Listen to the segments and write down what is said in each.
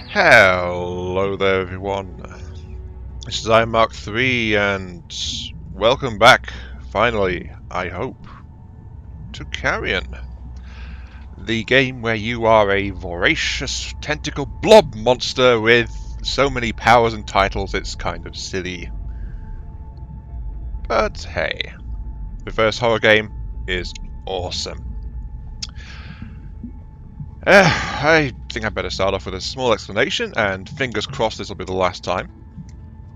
Hello there everyone, this is Mark 3 and welcome back, finally, I hope, to Carrion. The game where you are a voracious tentacle blob monster with so many powers and titles it's kind of silly. But hey, the first horror game is awesome. I think I'd better start off with a small explanation, and fingers crossed this will be the last time.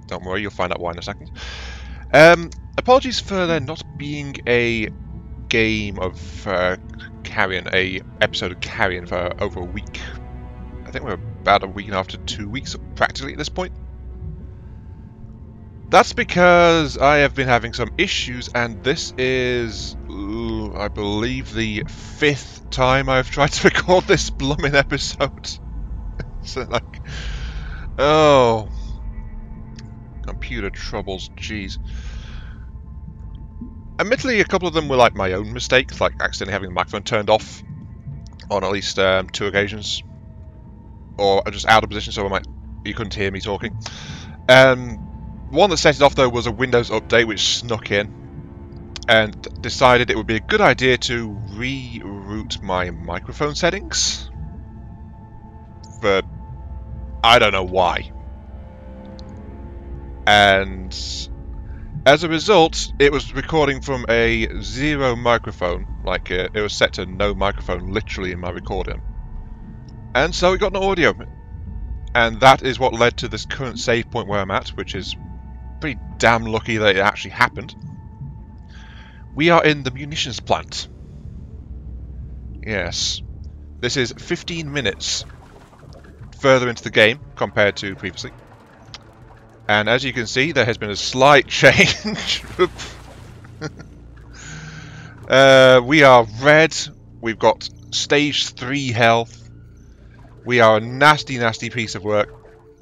Don't worry, you'll find out why in a second. Apologies for there not being a game of Carrion, a episode of Carrion for over a week. I think we're about a week and a half to 2 weeks practically at this point. That's because I have been having some issues, and this is, I believe, the 5th time I've tried to record this blooming episode. So, like, oh, computer troubles, jeez. Admittedly, a couple of them were like my own mistakes, like accidentally having the microphone turned off on at least 2 occasions, or just out of position so you couldn't hear me talking. One that set it off though was a Windows update which snuck in and decided it would be a good idea to reroute my microphone settings. But I don't know why. And as a result, it was recording from a 0 microphone, like it was set to no microphone literally in my recording. And so it got no audio. And that is what led to this current save point where I'm at, which is pretty damn lucky that it actually happened. We are in the munitions plant. Yes. This is 15 minutes further into the game compared to previously. And as you can see, there has been a slight change. We are red. We've got stage 3 health. We are a nasty, nasty piece of work.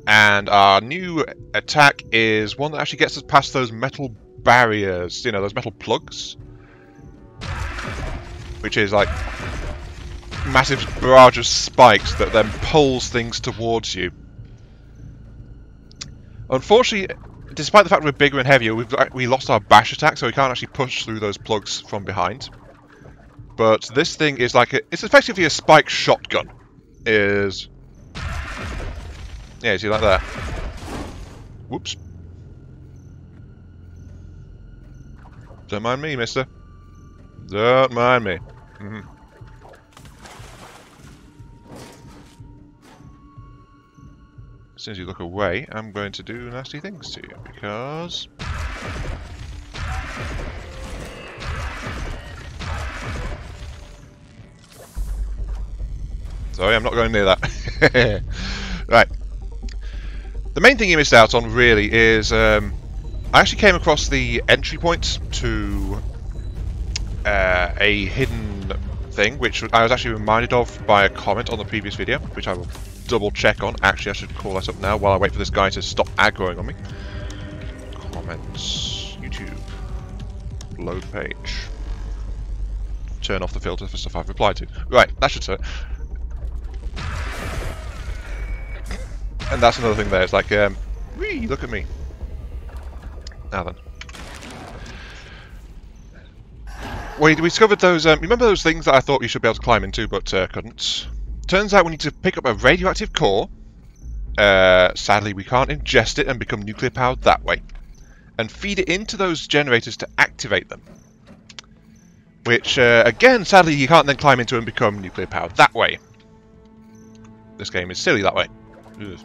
And our new attack is one that actually gets us past those metal barriers, you know, those metal plugs. Which is like massive barrage of spikes that then pulls things towards you. Unfortunately, despite the fact we're bigger and heavier, we lost our bash attack, so we can't actually push through those plugs from behind. But this thing is like it's effectively a spike shotgun. Yeah, see, like that. Whoops. Don't mind me, mister. Don't mind me. As soon as you look away, I'm going to do nasty things to you, because... Sorry, I'm not going near that. Right. The main thing you missed out on, really, is I actually came across the entry point to a hidden thing, which I was actually reminded of by a comment on the previous video, which I will double check on. Actually, I should call that up now while I wait for this guy to stop aggroing on me. Comments, YouTube, load page. Turn off the filter for stuff I've replied to. Right, that should do it. And that's another thing there, it's like, whee, look at me. Now then. We discovered those, remember those things that I thought you should be able to climb into, but couldn't? Turns out we need to pick up a radioactive core. Sadly, we can't ingest it and become nuclear powered that way. And feed it into those generators to activate them. Which, again, sadly, you can't then climb into and become nuclear powered that way. This game is silly that way. Ugh.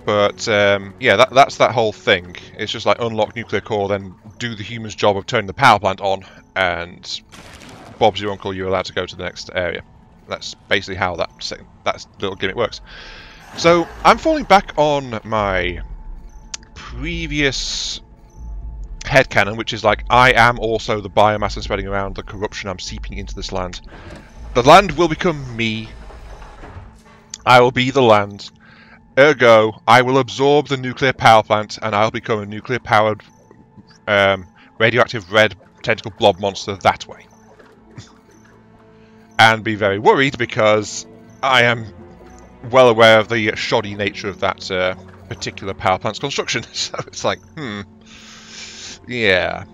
But yeah, that's that whole thing. It's just like unlock nuclear core, then do the human's job of turning the power plant on, and Bob's your uncle, you're allowed to go to the next area. That's basically how that little gimmick works. So I'm falling back on my previous headcanon, which is like, I am also the biomass and spreading around, the corruption I'm seeping into this land. The land will become me. I will be the land. Ergo, I will absorb the nuclear power plant, and I'll become a nuclear-powered, radioactive red tentacle blob monster that way. And be very worried because I am well aware of the shoddy nature of that particular power plant's construction. So it's like, yeah,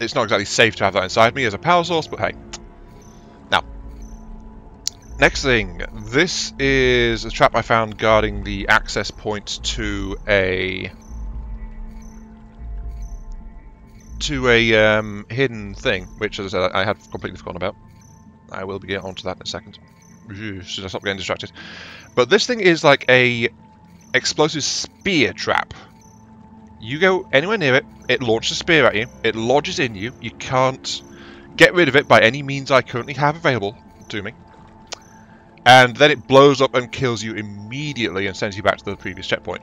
it's not exactly safe to have that inside me as a power source, but hey. Now, next thing, this is a trap I found guarding the access point to a hidden thing, which, as I said, I had completely forgotten about. I will get onto that in a second. Should I stop getting distracted? But this thing is like a explosive spear trap. You go anywhere near it, it launches a spear at you, it lodges in you, you can't get rid of it by any means I currently have available to me. And then it blows up and kills you immediately and sends you back to the previous checkpoint.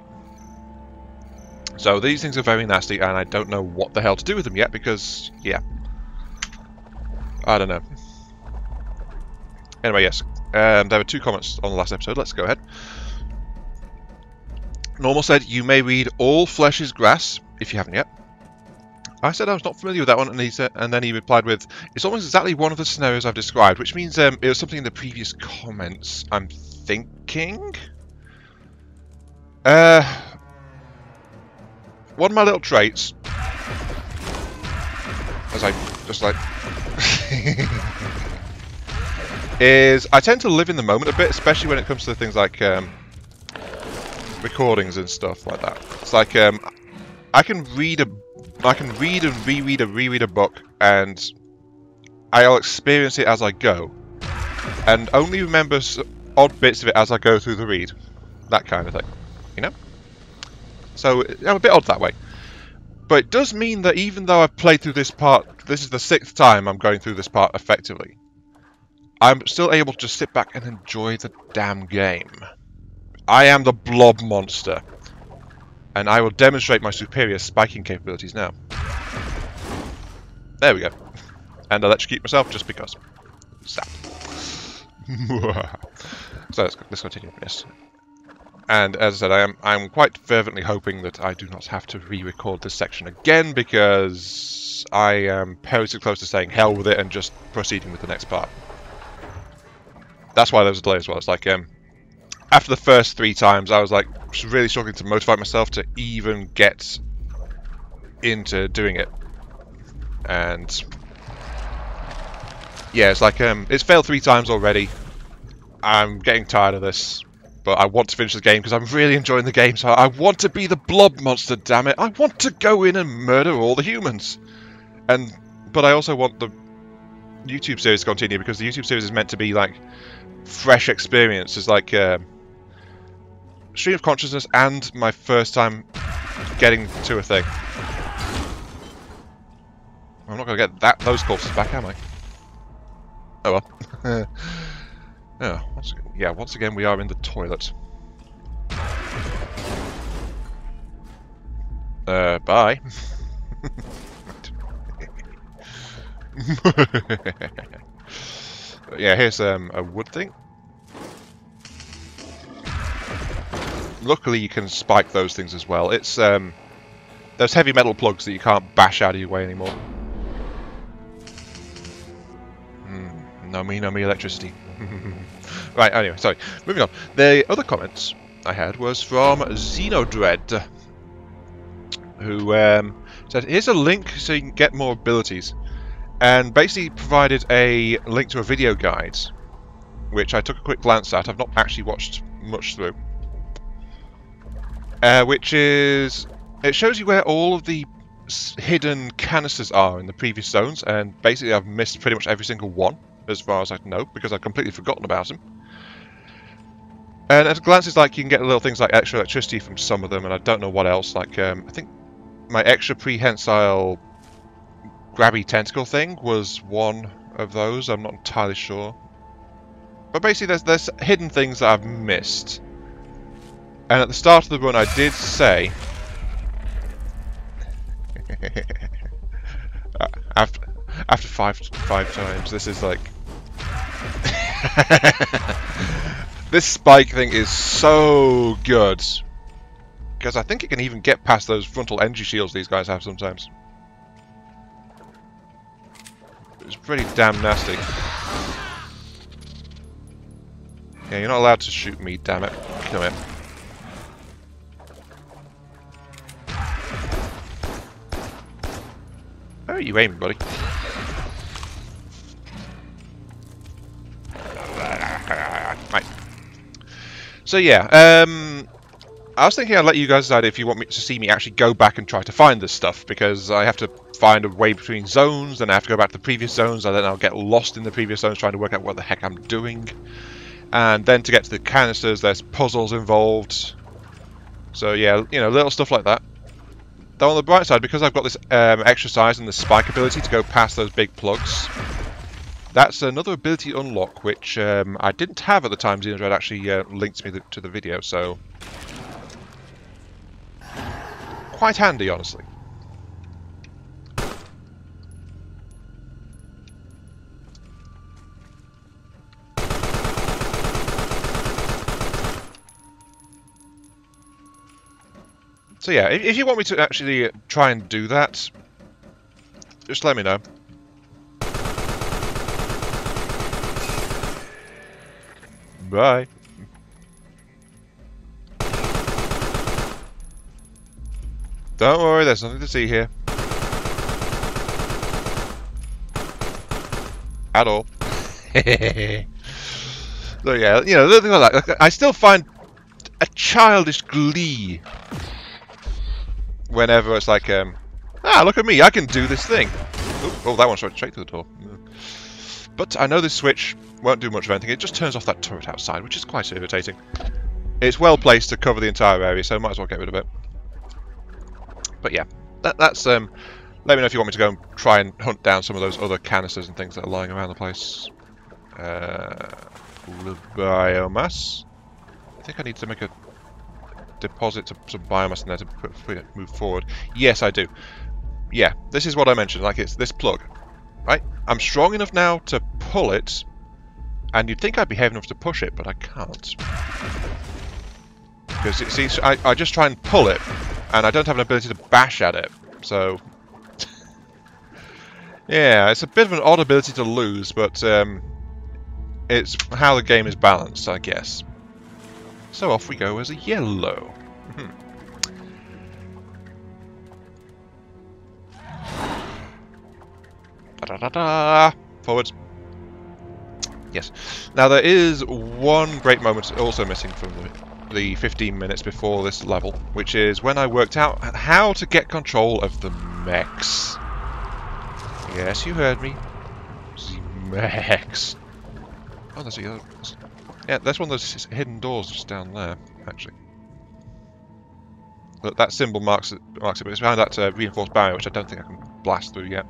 So these things are very nasty, and I don't know what the hell to do with them yet, because, yeah. I don't know. Anyway, yes. There were 2 comments on the last episode, let's go ahead. Normal said, you may read all flesh is grass, if you haven't yet. I said I was not familiar with that one, and he said, and then he replied with, it's almost exactly one of the scenarios I've described, which means it was something in the previous comments, I'm thinking? One of my little traits, as I just like, is I tend to live in the moment a bit, especially when it comes to things like recordings and stuff like that. It's like I can read and reread a book, and I'll experience it as I go, and only remember odd bits of it as I go through the read, that kind of thing, you know. So I'm a bit odd that way, but it does mean that even though I've played through this part, this is the 6th time I'm going through this part effectively, I'm still able to just sit back and enjoy the damn game. I am the blob monster, and I will demonstrate my superior spiking capabilities now. There we go. And electrocute myself just because. Stop. So let's continue. Yes. And as I said, I'm quite fervently hoping that I do not have to re-record this section again, because I am perilously close to saying hell with it and just proceeding with the next part. That's why there was a delay as well. It's like after the first 3 times, I was like really struggling to motivate myself to even get into doing it. And yeah, it's like it's failed 3 times already. I'm getting tired of this, but I want to finish the game because I'm really enjoying the game. So I want to be the blob monster, damn it! I want to go in and murder all the humans. But I also want the YouTube series to continue, because the YouTube series is meant to be like fresh experiences, like stream of consciousness and my first time getting to a thing. I'm not going to get those corpses back, am I? Oh well. Oh, once again we are in the toilet. Bye. Yeah, here's a wood thing. Luckily you can spike those things as well. It's those heavy metal plugs that you can't bash out of your way anymore. No me electricity. Right, anyway, sorry. Moving on. The other comments I had was from Xenodread, who said, here's a link so you can get more abilities. And basically provided a link to a video guide, which I took a quick glance at. I've not actually watched much through. Which is... it shows you where all of the hidden canisters are in the previous zones, and basically I've missed pretty much every single one, as far as I know, because I've completely forgotten about them. And at a glance, it's like you can get little things like extra electricity from some of them, and I don't know what else. Like, I think my extra prehensile grabby tentacle thing was one of those. I'm not entirely sure. But basically, there's hidden things that I've missed. And at the start of the run, I did say... after five times, this is like... This spike thing is so good. Because I think it can even get past those frontal energy shields these guys have sometimes. It's pretty damn nasty. Yeah, you're not allowed to shoot me, damn it. Come here. Where are you aiming, buddy? Right. So yeah, I was thinking I'd let you guys decide if you want me to see me actually go back and try to find this stuff, because I have to find a way between zones, then I have to go back to the previous zones, and then I'll get lost in the previous zones trying to work out what the heck I'm doing. And then to get to the canisters, there's puzzles involved. So yeah, you know, little stuff like that. Though on the bright side, because I've got this exercise and the spike ability to go past those big plugs, that's another ability unlock, which I didn't have at the time Xenodred actually linked me to the video, so quite handy, honestly. So yeah, if you want me to actually try and do that, just let me know. Bye. Don't worry, there's nothing to see here. At all. So yeah, you know, nothing like that. I still find a childish glee whenever it's like, ah, look at me, I can do this thing. Oh, that one went straight through the door. But I know this switch won't do much of anything. It just turns off that turret outside, which is quite irritating. It's well placed to cover the entire area, so might as well get rid of it. But yeah, that's let me know if you want me to go and try and hunt down some of those other canisters and things that are lying around the place. Biomass. I think I need to make a deposit some biomass in there to move forward. Yes, I do. Yeah, this is what I mentioned. Like, it's this plug, right? I'm strong enough now to pull it, and you'd think I'd be heavy enough to push it, but I can't. Because it seems I just try and pull it, and I don't have an ability to bash at it. So yeah, it's a bit of an odd ability to lose, but it's how the game is balanced, I guess. So off we go as a yellow. Da-da-da-da! Forwards. Yes. Now there is one great moment also missing from the 15 minutes before this level, which is when I worked out how to get control of the mechs. Yes, you heard me. The mechs. Oh, there's a... Yeah, that's one of those hidden doors just down there, actually. Look, that symbol marks it, but it's behind that reinforced barrier, which I don't think I can blast through yet.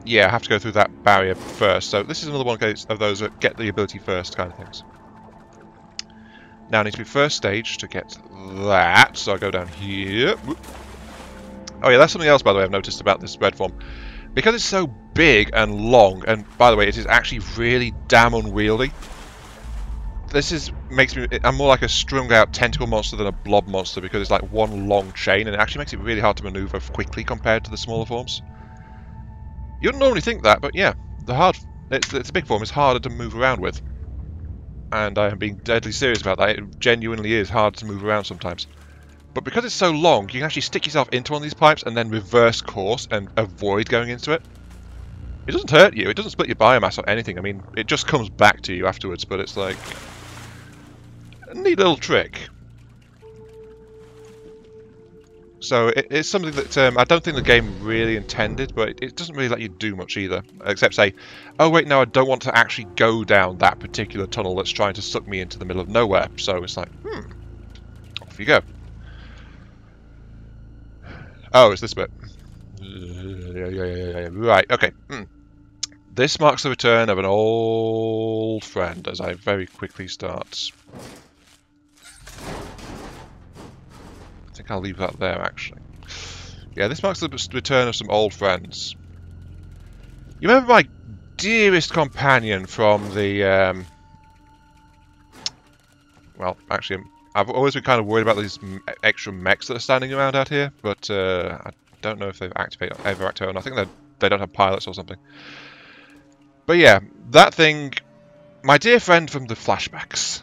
Yeah, I have to go through that barrier first, so this is another one of those that get the ability first kind of things. Now I need to be first stage to get that, so I go down here. Whoop. Oh yeah, that's something else, by the way, I've noticed about this red form. Because it's so big and long, and by the way, it is actually really damn unwieldy. This makes me... I'm more like a strung out tentacle monster than a blob monster, because it's like one long chain, and it actually makes it really hard to maneuver quickly compared to the smaller forms. You wouldn't normally think that, but yeah, it's a big form is harder to move around with. And I am being deadly serious about that. It genuinely is hard to move around sometimes. But because it's so long, you can actually stick yourself into one of these pipes and then reverse course and avoid going into it. It doesn't hurt you, it doesn't split your biomass or anything. I mean, it just comes back to you afterwards, but it's like a neat little trick. So it's something that I don't think the game really intended, but it doesn't really let you do much either. Except say, oh wait, no, I don't want to actually go down that particular tunnel that's trying to suck me into the middle of nowhere. So it's like, off you go. Oh, it's this bit. Right, okay. This marks the return of an old friend, as I very quickly start. I think I'll leave that there, actually. Yeah, this marks the return of some old friends. You remember my dearest companion from the... Well, actually, I've always been kind of worried about these extra mechs that are standing around out here, but I don't know if they've ever activated. I think they don't have pilots or something. But yeah, that thing My dear friend from the flashbacks.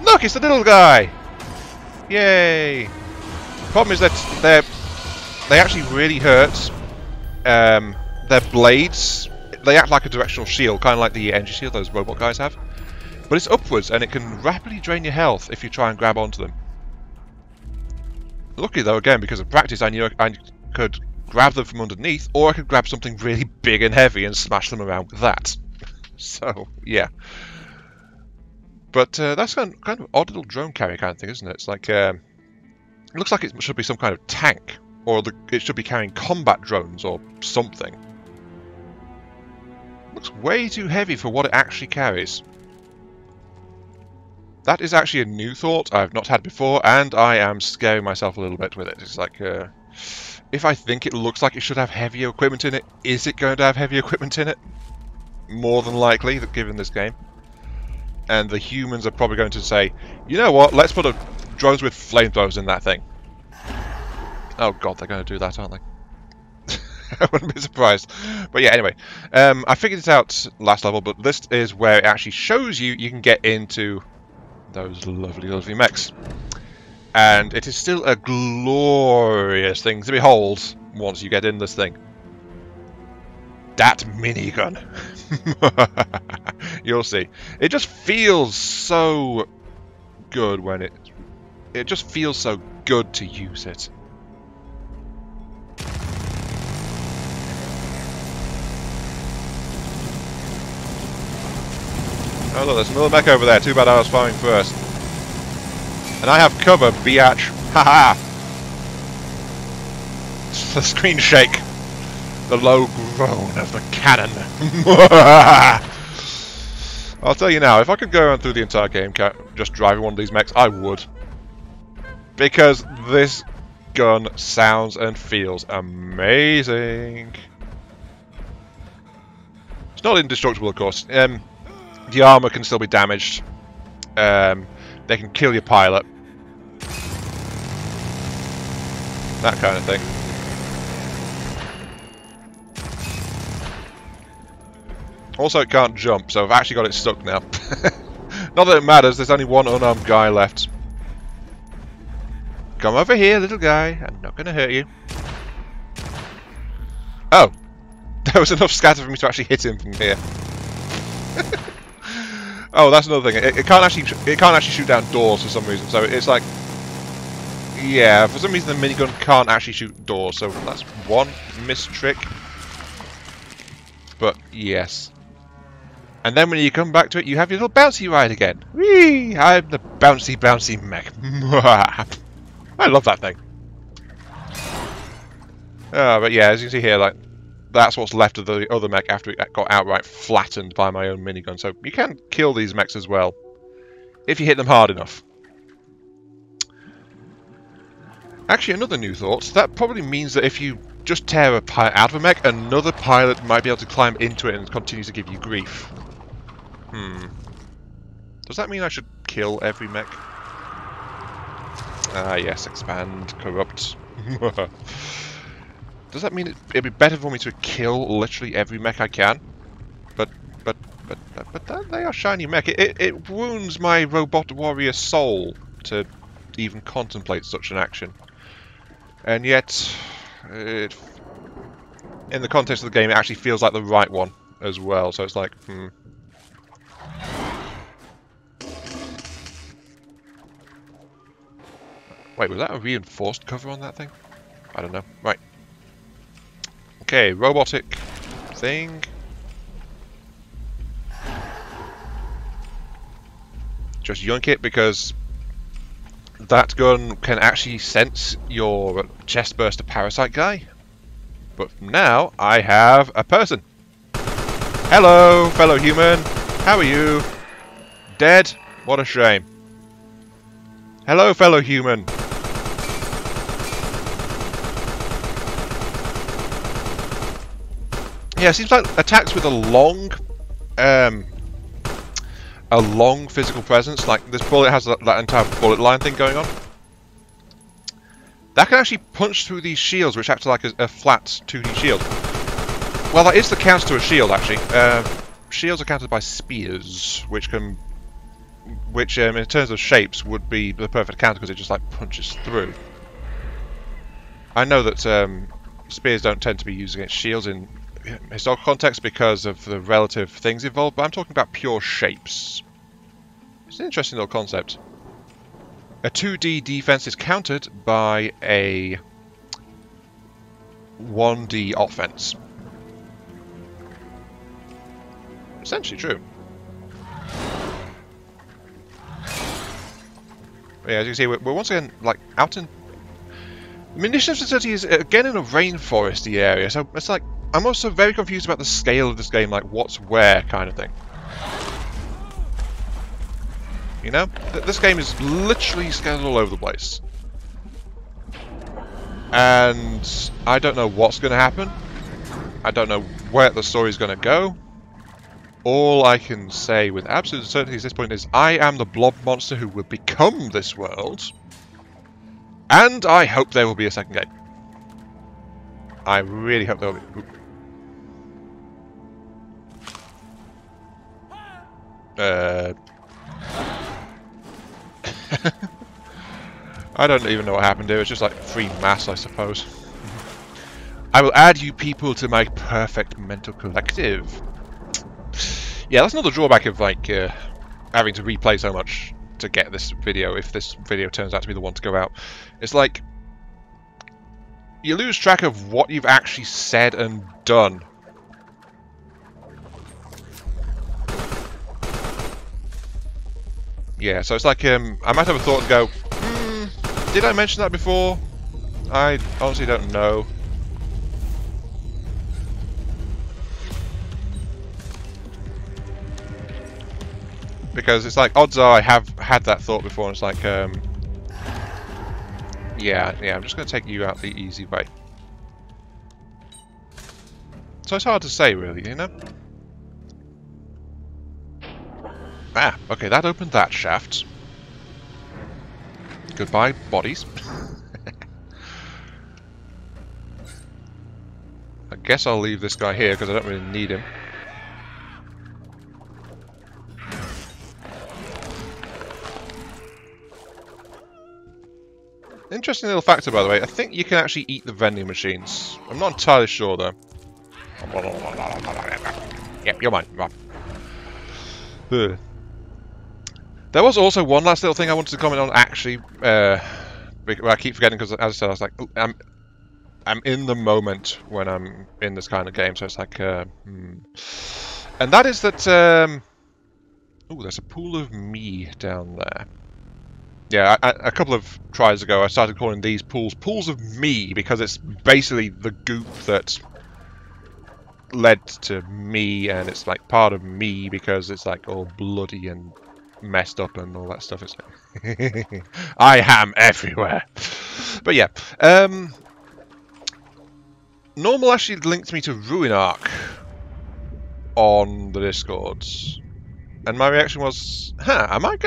Look, it's the little guy! Yay! Problem is that they actually really hurt. Their blades, they act like a directional shield, kind of like the energy shield those robot guys have. But it's upwards, and it can rapidly drain your health if you try and grab onto them. Luckily though, again, because of practice, I knew I could grab them from underneath, or I could grab something really big and heavy and smash them around with that. So, yeah. But that's kind of odd little drone carrier kind of thing, isn't it? It's like, it looks like it should be some kind of tank, or it should be carrying combat drones or something. Looks way too heavy for what it actually carries. That is actually a new thought I've not had before, and I am scaring myself a little bit with it. It's like, if I think it looks like it should have heavier equipment in it, is it going to have heavy equipment in it? More than likely, given this game. And the humans are probably going to say, you know what, let's put drones with flamethrowers in that thing. Oh god, they're going to do that, aren't they? I wouldn't be surprised. But yeah, anyway. I figured it out last level, but this is where it actually shows you can get into those lovely, lovely mechs. And it is still a glorious thing to behold once you get in this thing. That minigun. You'll see. It just feels so good when it just feels so good to use it. Oh look, there's another mech over there. Too bad I was firing first. And I have cover, biatch. Haha! The screen shake. The low groan of the cannon. I'll tell you now, if I could go around through the entire game just driving one of these mechs, I would. Because this gun sounds and feels amazing. It's not indestructible, of course. The armor can still be damaged. They can kill your pilot. That kind of thing. Also, it can't jump, so I've actually got it stuck now. Not that it matters, there's only one unarmed guy left. Come over here, little guy. I'm not going to hurt you. Oh! There was enough scatter for me to actually hit him from here. Oh, that's another thing. It can't actually shoot down doors for some reason. So it's like, yeah, for some reason the minigun can't actually shoot doors. So that's one missed trick. But yes. And then when you come back to it, you have your little bouncy ride again. Whee! I'm the bouncy, bouncy mech. I love that thing. But yeah, as you can see here, like, that's what's left of the other mech after it got outright flattened by my own minigun. So you can kill these mechs as well, if you hit them hard enough. Actually, another new thought. That probably means that if you just tear a pilot out of a mech, another pilot might be able to climb into it and continue to give you grief. Does that mean I should kill every mech? Ah, yes, expand, corrupt. Does that mean it'd be better for me to kill literally every mech I can? But they are shiny mech. It wounds my robot warrior soul to even contemplate such an action. And yet, in the context of the game, it actually feels like the right one as well. So it's like, Wait, was that a reinforced cover on that thing? I don't know. Right. Okay, robotic thing. Just yoink it because that gun can actually sense your chest burster parasite guy. But now I have a person. Hello, fellow human. How are you? Dead? What a shame. Hello, fellow human. Yeah, it seems like attacks with a long physical presence, like this bullet has that entire bullet line thing going on. That can actually punch through these shields, which act like a flat 2D shield. Well, that is the counter to a shield, actually. shields are countered by spears, which in terms of shapes would be the perfect counter because it just like punches through. I know that spears don't tend to be used against shields in historical context because of the relative things involved, but I'm talking about pure shapes. It's an interesting little concept. A 2D defense is countered by a 1D offense. Essentially true. But yeah, as you can see, we're once again like out in... The munitions facility is again in a rainforesty area, so it's like I'm also very confused about the scale of this game, like what's where kind of thing. You know? This game is literally scattered all over the place. And I don't know what's going to happen. I don't know where the story's going to go. All I can say with absolute certainty at this point is I am the blob monster who will become this world. And I hope there will be a second game. I really hope there will be. I don't even know what happened here. It's just like free mass, I suppose. I will add you people to my perfect mental collective. Yeah, that's another drawback of like having to replay so much to get this video, if this video turns out to be the one to go out. It's like you lose track of what you've actually said and done. Yeah, so it's like I might have a thought and go, did I mention that before? I honestly don't know. Because it's like, odds are I have had that thought before, and it's like, yeah, I'm just going to take you out the easy way. So it's hard to say, really, you know? Ah, okay, that opened that shaft. Goodbye, bodies. I guess I'll leave this guy here, because I don't really need him. Interesting little factor, by the way. I think you can actually eat the vending machines. I'm not entirely sure, though. Yep, you're mine. Ugh. There was also one last little thing I wanted to comment on, actually. I keep forgetting because, as I said, I was like, I'm in the moment when I'm in this kind of game, so it's like, and that is that, ooh, there's a pool of me down there. Yeah, a couple of tries ago, I started calling these pools of me because it's basically the goop that led to me, and it's like part of me because it's like all bloody and messed up and all that stuff. It's like I am everywhere. But yeah, Normal actually linked me to Ruin Arc on the Discords. And my reaction was, am I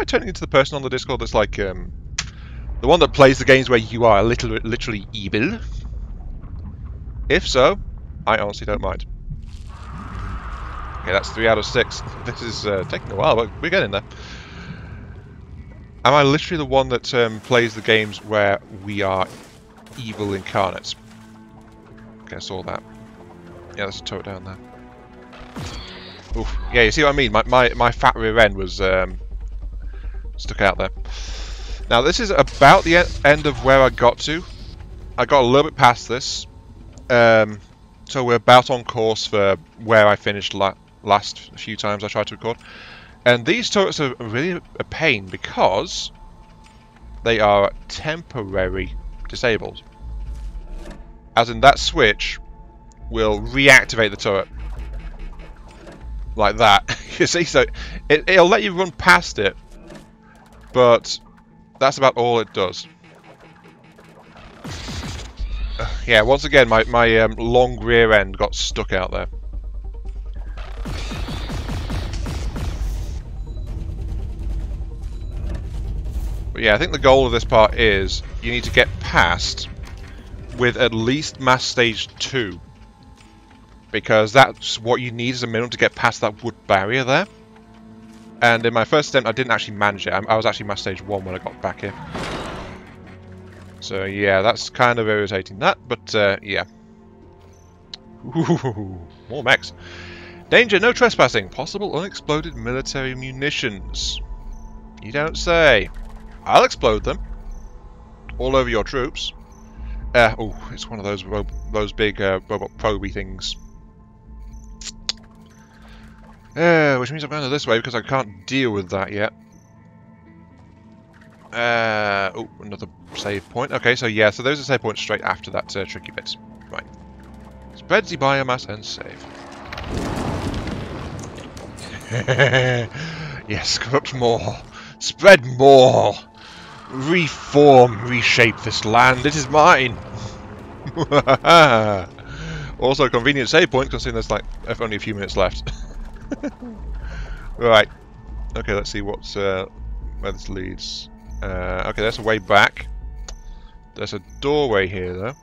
turning into the person on the Discord that's like, the one that plays the games where you are literally evil? If so, I honestly don't mind. Okay, that's 3 out of 6. This is taking a while, but we're getting there. Am I literally the one that plays the games where we are evil incarnates? Okay, I saw that. Yeah, there's a turret down there. Oof. Yeah, you see what I mean? My fat rear end was stuck out there. Now this is about the end of where I got to. I got a little bit past this. So we're about on course for where I finished last few times I tried to record. And these turrets are really a pain because they are temporary disabled. As in, that switch will reactivate the turret. Like that. You see, so it'll let you run past it, but that's about all it does. Yeah, once again, my long rear end got stuck out there. But yeah, I think the goal of this part is you need to get past with at least mass stage 2. because that's what you need as a minimum to get past that wood barrier there. And in my first attempt, I didn't actually manage it. I was actually my stage 1 when I got back here. So yeah, that's kind of irritating that, but yeah. Ooh, more mechs. Danger, no trespassing. Possible unexploded military munitions. You don't say. I'll explode them. All over your troops. Oh, it's one of those big robot probey things. Which means I'm going this way because I can't deal with that yet. Oh, another save point. Okay, so yeah, so there's a save point straight after that tricky bit. Right. Spread the biomass and save. Yes, corrupt more. Spread more. Reform, reshape this land. It is mine. Also, convenient save point considering there's like only a few minutes left. Right. Okay, let's see what's where this leads. Okay, there's a way back. There's a doorway here, though.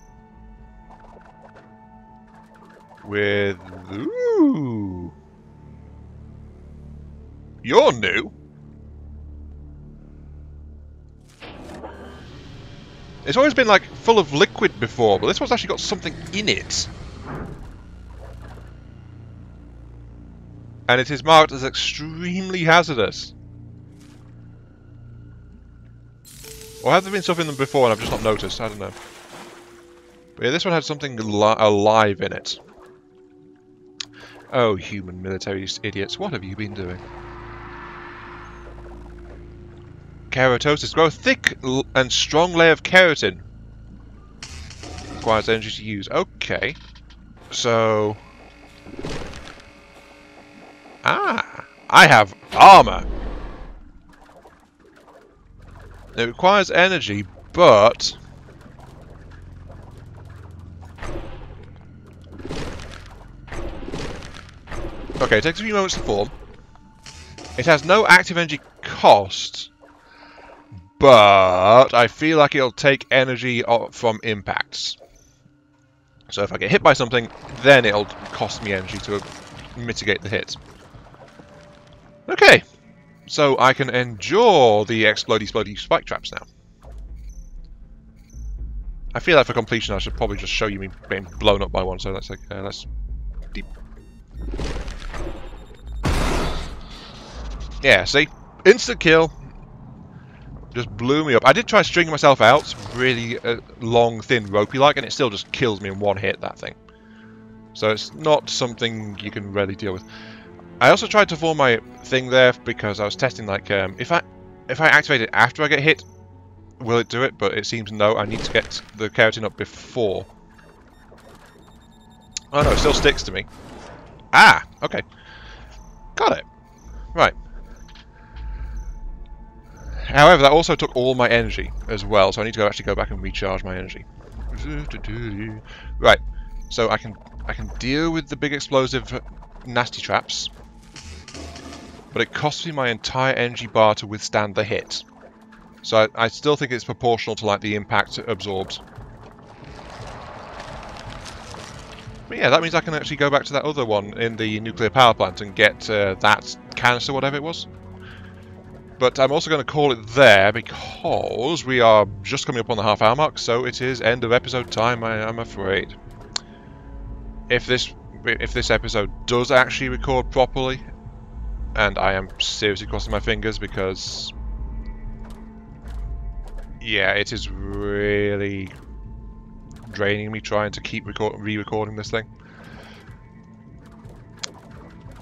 With... Ooh! You're new! It's always been, like, full of liquid before, but this one's actually got something in it. And it is marked as extremely hazardous. Or have there been stuff in them before and I've just not noticed? I don't know. But yeah, this one had something alive in it. Oh, human militarist idiots, what have you been doing? Keratosis. Grow a thick and strong layer of keratin. Requires energy to use. Okay. So... Ah! I have armor! It requires energy, but... Okay, it takes a few moments to form. It has no active energy cost, but I feel like it'll take energy from impacts. So if I get hit by something, then it'll cost me energy to mitigate the hit. Okay, so I can endure the explodey spike traps now. I feel like for completion I should probably just show you me being blown up by one, so that's like, let's... Deep. Yeah, see? Instant kill. Just blew me up. I did try stringing myself out, really long, thin, ropey-like, and it still just kills me in one hit, that thing. So it's not something you can really deal with. I also tried to form my thing there because I was testing, like, if I activate it after I get hit, will it do it? But it seems no, I need to get the keratin up before. Oh no, it still sticks to me. Ah! Okay. Got it. Right. However, that also took all my energy as well, so I need to actually go back and recharge my energy. Right. So I can deal with the big explosive nasty traps, but it costs me my entire energy bar to withstand the hit. So I still think it's proportional to like the impact it absorbs. But yeah, that means I can actually go back to that other one in the nuclear power plant and get that canister, whatever it was. But I'm also going to call it there because we are just coming up on the half-hour mark, so it is end of episode time, I'm afraid. If this episode does actually record properly, and I am seriously crossing my fingers because, yeah, it is really draining me trying to keep re-recording this thing.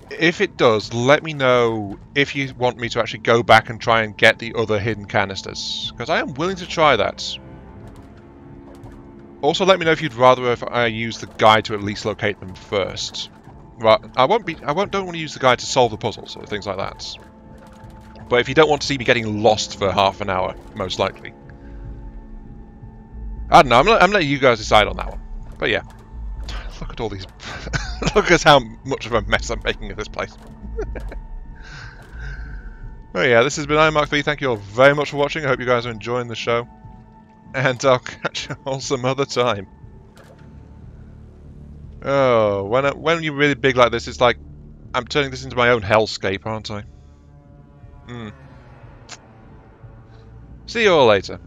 If it does, let me know if you want me to actually go back and try and get the other hidden canisters, because I am willing to try that. Also, let me know if you'd rather if I use the guide to at least locate them first. Right, don't want to use the guide to solve the puzzles or things like that. But if you don't want to see me getting lost for half an hour, most likely. I don't know, I'm letting you guys decide on that one. But yeah. Look at all these... Look at how much of a mess I'm making of this place. Oh yeah, this has been IronMark3. Thank you all very much for watching. I hope you guys are enjoying the show. And I'll catch you all some other time. Oh, when you're really big like this, it's like I'm turning this into my own hellscape, aren't I? Hmm. See you all later.